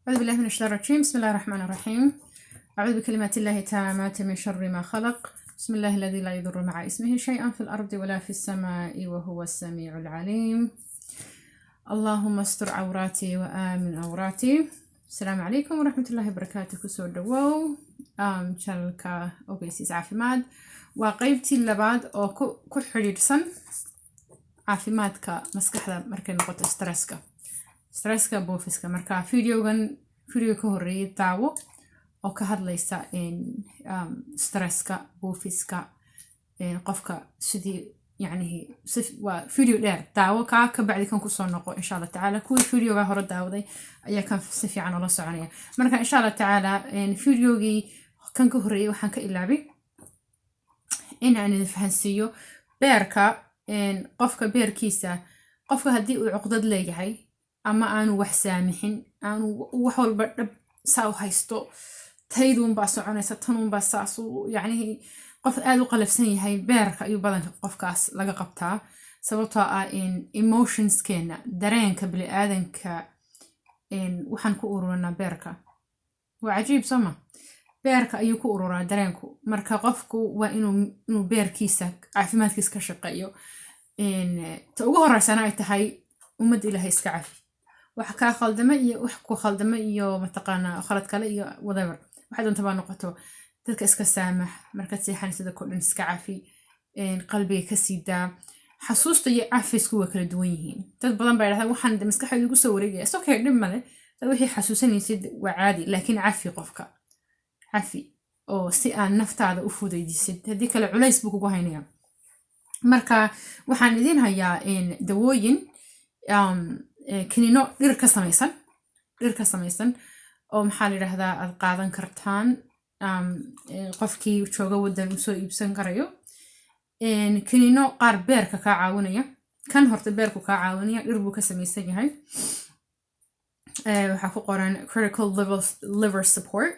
أعوذ بالله من الشيطان الرجيم. بسم الله الرحمن الرحيم. أعوذ بكلمات الله التامات من شر ما خلق. بسم الله الذي لا يضر مع اسمه شيئا في الأرض ولا في السماء وهو السميع العليم. اللهم استر عوراتي وآمن عوراتي. السلام عليكم ورحمة الله وبركاته. كسور دواو شالكا أوبيسيس عافيماد وقيبتي اللباد أو كل حريرسن عافيمادكا مسكحة مركن نقطة stresska buufiska marka video ka horeeyay daawo oo ka hadlaysa stresska buufiska qofka sidii yani waa video dheer daawo ka bacdi kan ku soo noqo insha Allah taala kuwi videoga hore daawaday ayaa kan si fiican oo la soconaya marka insha Allah taala videogii kan ka horeeyay waxaan ka ilaabay in aan fahansiiyo beerka qofka beerkiisa qofka hadii uu cuqdad leeyahay ama aanu wax saamixin aanu wax walba dhab saa u haysto taydun baa soconaysa tanun baa saasu yani qof aad u qalafsan yahay beerka ayuu badanka qofkaas laga qabtaa sababtoo ah emotionskeena dareenka bini'aadanka waxaan ku ururinaa beerka waa cajiib soma beerka ayuu ku ururaa dareenku marka qofku waa inuu beerkiisa caafimaadkiisa ka shaqeeyo ta ugu horeysana ay tahay ummad ilaahay iska cafi wax ka khaldama iyo wax ku khaldama iyo mataqaana khalad kale iyo whatever waxa doonta baa noqoto dadka iska saamax marka seexanisada kordhin iska cafi qalbiga ka siidaa xasuusta iyo cafisku waa kala duwan yihiin dad badan baa yiraahdaa waxaan maskaxda ugu soo wareegaya soo kale dhib male dad wixii xasuusanaysid waa caadi laakiin cafi qofka cafi oo si aan naftaada u fudaydisid hadii kale culays buu kugu haynaya marka waxaan idin hayaa dawooyin kiniino dhir ka samaysan oo maxaa la yiraahdaa aad qaadan kartaan qofkii jooga wadan uu soo iibsan karayo kiniino qaar beerka ka caawinaya kan horta beerku ka caawinaya dhir buu ka samaysan yahay waxa ku qoran critical liver support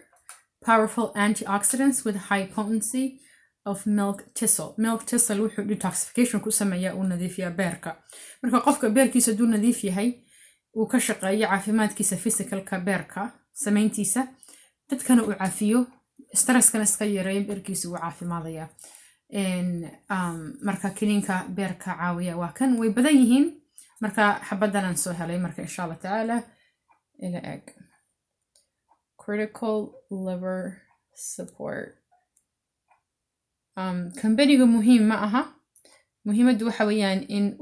powerful antioxidants with high potency of milk thistle wuxuu detoxification ku sameeyaa uu nadiifiyaa beerka marka qofka beerkiisa duu nadiif yahay uu ka shaqeeyo caafimaadkiisa physicalka beerka samayntiisa dadkana uu caafiyo stresskana iska yareeyo beerkiisa uu caafimaadaya marka kiniinka beerka caawiya waa kan way badan yihiin marka xabadan aan soo helay marka insha Allah taala ila eg critical liver support كمبانيغو مهم معها مهمة دو حويان إن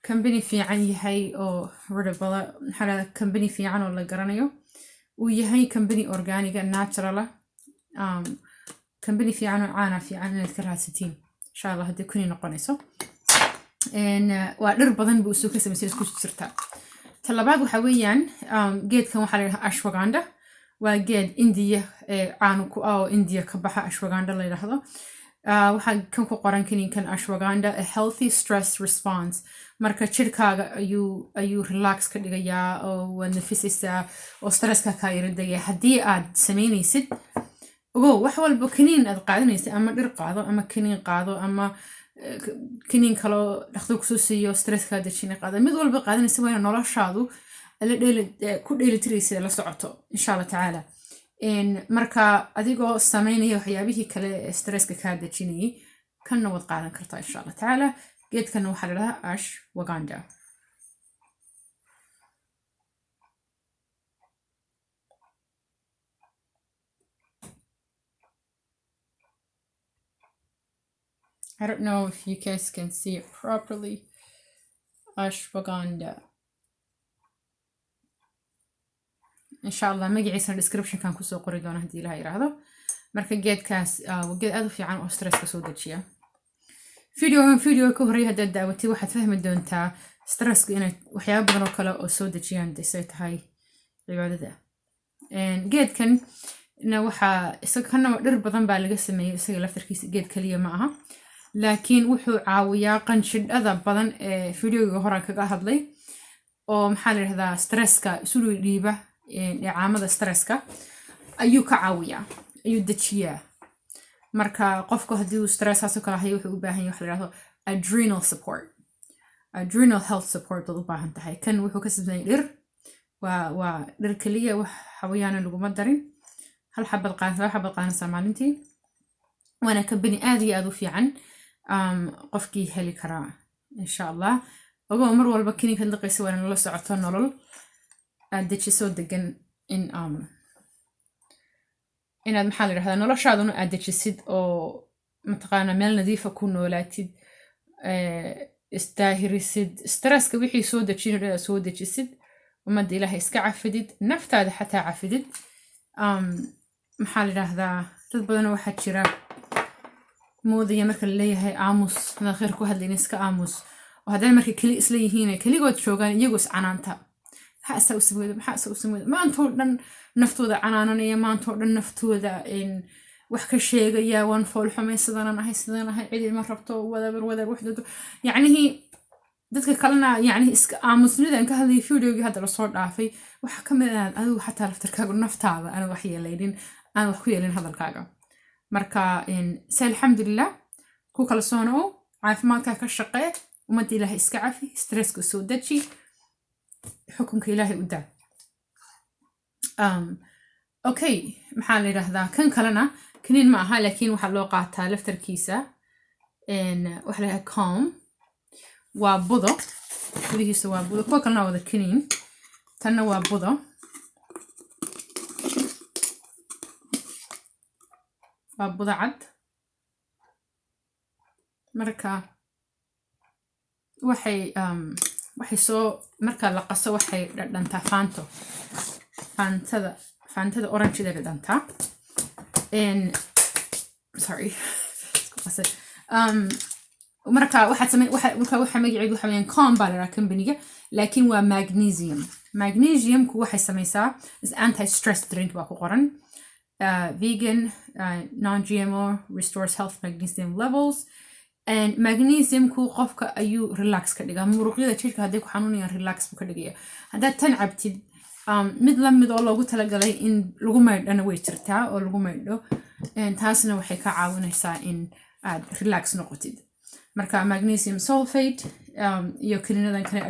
كمباني في عن يهي أو ريدبلا حالا كمباني في عن ولا جرانيو ويهي كمباني أورجانيكا ناتشرالا كمباني في عن في عن نذكرها 60 إن شاء الله هدي كوني نقنيسو إن وربضن بوسوكا سمسيرس كوش تسرتا طلبات وحويان جيد كم حالا أشواغاندا وجد إنديا عانوكو أو إنديا كبحة أشواغاندا اللي لحظة waxaan kan ku qoran kiniinkan ashwagandha a healthy stress response marka jirkaaga ayuu relax ka dhigayaa oo nafisaysaa oo stresska ka yaradaya haddii aad samaynaysid ogow wax walba kiniin aad qaadanaysid ama dhir qaado ama kiniin qaado ama kiniin kaloo dhakhtar kusoo siiyo stresska dejina qaado mid walba qaadanaysid waa in noloshaadu ku dheelitiraysid la socoto insha Allah taala marka adigoo sameynaya waxyaabihii kale ee stresska ka dejinayay kana wad qaadan kartaa insha Allah taala geedkana waxa la yiraahdaa ashwagandha I don't know if you guys can see it properly ashwagandha إن شاء الله مجيء description كان كوسو قريدون هدي لها يراهدو مركا جيد كاس وجيد أدو في عن أسترس كسودة شيء فيديو كهري هدا دعوتي واحد فهم دون تا سترس إنه وحياة بدنا كلا أسودة شيء عندي سيت هاي العادة ده جيد كان إنه كنا درب بدن بالجسم يسوي لفتر كيس جيد كلية معها لكن وحو عاوية قنشد أذا بدن فيديو هراك كهاد لي أو محل هذا سترس كسولو ريبة عامل stresska ayuu ka caawiyaa ayuu dejiyaa marka qofku hadii uu stress haso kala hayo wuxuu u baahan yahay wax la yiraahdo adrenal health support u baahan tahay kan wuxuu ka sameeyay dhir ودر كلية وحويانا لقوم الدرين هل حب القانة سامالنتي وانا كبني آذي أذو في عن قفكي هلي كرا إن شاء الله وقوم مر والبكيني كندقي سوانا نلا سعطان نرل أدتش سود دقن إن inaad maxaa la yidhahdaa noloshaaduna aad dejisid oo mataqaana meel nadiifa ku noolaatid isdaahirisid stresska wixii soo dejinaya soo dejisid ummadda ilaahay iska cafidid naftaada xataa cafidid maxaa la yidhahdaa dad badan waxaa jira moodaya marka la leeyahay aamus hadaad khayr ku hadlayna iska aamus oo hadday marka keli isla yihiin keligood joogaan iyagoo iscanaanta maxaa u sameeyay maantoo dhan naftooda canaananaya maantoo dhan naftooda wax ka sheegaya waan fool xumay sidaan ahay cidi ma rabto wadabar waxdoodo yacnihii dadka kalena yacnihii iska aamusnidan ka hadlayay videogii hadda lasoo dhaafay waxa ka mid ah adigu xataa laftarkaagu naftaada aan wax yeelaynin aan wax ku yeelin hadalkaaga marka se alxamdulilah ku kala soonow caafimaadkaa ka shaqee ummadda ilaahay iska cafi stresska soo deji xukunka ilaahay u daa okay maxaa la yidhaahdaa kan kalena kaniin ma aha laakiin waxaa loo qaataa laftarkiisa waxa la yidhaha calm waa budo gudihiisa waa budo kuwa kalena wada kaniin tanna waa budo waa budo cad marka waxay soo marka la qaso waxay dhantaa faantada orangeda bay dhantaa sorry marka waxa magaceedu waxa weeyaan calm baa la yidhaha companyga laakiin waa magnesiumku waxay samaysaa anti stress drink baa ku qoran vegan non-GMO restores health magnesium levels and magnesiumku qofka ayuu relax ka dhigaa muruqyada jirka hadday ku xanuunayaan relax buu ka dhigaya haddaad tan cabtid mid la mid oo loogu talagalay in lagu maydhana way jirtaa oo lagu maydho taasna waxay ka caawinaysaa in aad relax noqotid marka magnesium sulfate iyo kaniinadan kale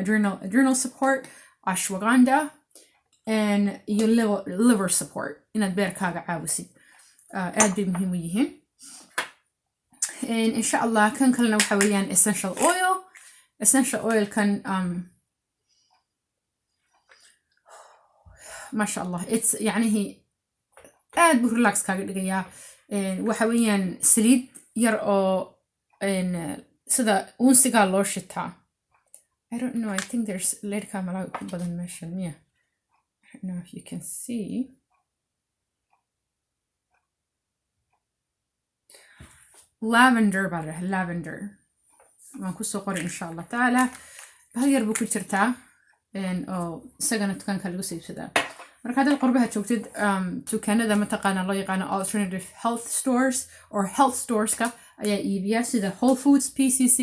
adrenal support ashwagandha iyo liver support inaad beerkaaga caawisid aad bay muhiim u yihiin إن شاء الله كان كلنا وحويان essential oil كان ما شاء الله it's يعني هي قاعد بريلاكس كاقل لقيا وحويان سليد يرقو إن سدا ونسيقا لوشتا I don't know I think there's later camera بدن ماشن yeah I don't know if you can see lavender بره lavender waan ku soo qoray insha Allah taala bahal yar buu ku jirtaa oo isagana dukaanka lagu siibsadaa marka hadda qurbaha joogtid dukaanada mataqaana loo yaqaano alternative health stores or health storeska ayaa iibiya sida Whole Foods PCC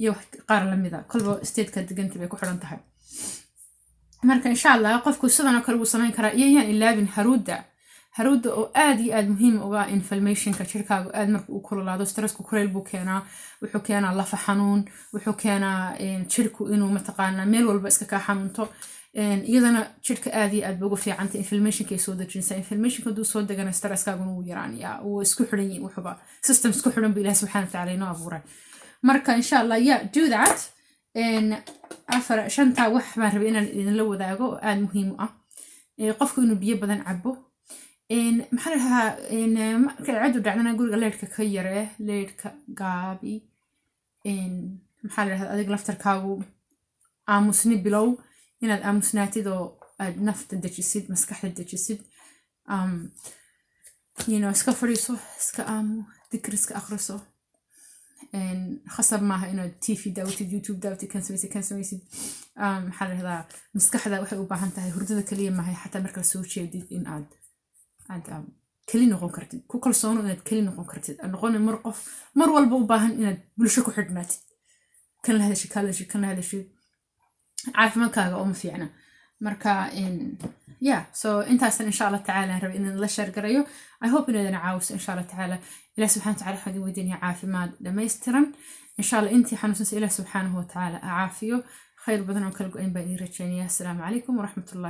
iyo qaar lamida kolba state-ka deganta bay ku xiran tahay marka insha Allah qofku sidan oo kale uu sameyn karaa iyayaan ilaabin haruuda oo aad iyo aad muhiim uga inflammationka jirkaaga aad marka uu kululaado stressku kuleel buu keenaa wuxuu keenaa lafa xanuun wuxuu keenaa jirku inuu mataqaana meel walba iska ka xanuunto iyadana jirka aad iyo aad ugu fiicanta inflammationka ay soo dejinaysaa inflammationka duu soo degana stresskaagu wuu yaraanayaa uu isku xiran yahay wuxuba system isku xiran buu Ilaahay subxaanahu wa ta'aala inoo abuuray marka insha Allah do that shanta wax baan rabay inaan idinla wadaago oo aad muhiim u ah qofku inuu biyo badan cabo maxaa lahaa markay cadu dhacdana guriga leedhka ka yaree leedhka gaabi maxaa la dhahdaa adig laftarkaagu aamusni bilow inaad aamusnaatid oo aad nafta dejisid maskaxda dejisid iska fadhiiso iska aamu dikr iska akhriso khasab maaha inaad TV daawatid YouTube daawatid kan samaysid maxaa la dhahdaa maskaxda waxay u baahan tahay hurdada kaliya maahay xataa marka soo jeedid in aad keli noqon kartid ku kalsoono inaad keli noqon kartid noqon mar walba u baahan inaad bulsho ku xidhnaatid kan la hadashid caafimaadkaaga oo ma fiicna marka so intaasan insha Allah tacaala raba inaan la share garayo I hope inaadana caawiso insha Allah tacaala Ilaahay subxaanahu wa ta'aala waxaan weydiinayaa caafimaad dhammaystiran insha Allah intii xanuunsanaysa Ilaahay subxaanahu wa ta'aala caafiyo khayr badan oo kala go'ayn baan idin rajaynayaa assalaamu calaykum waraxmatullahi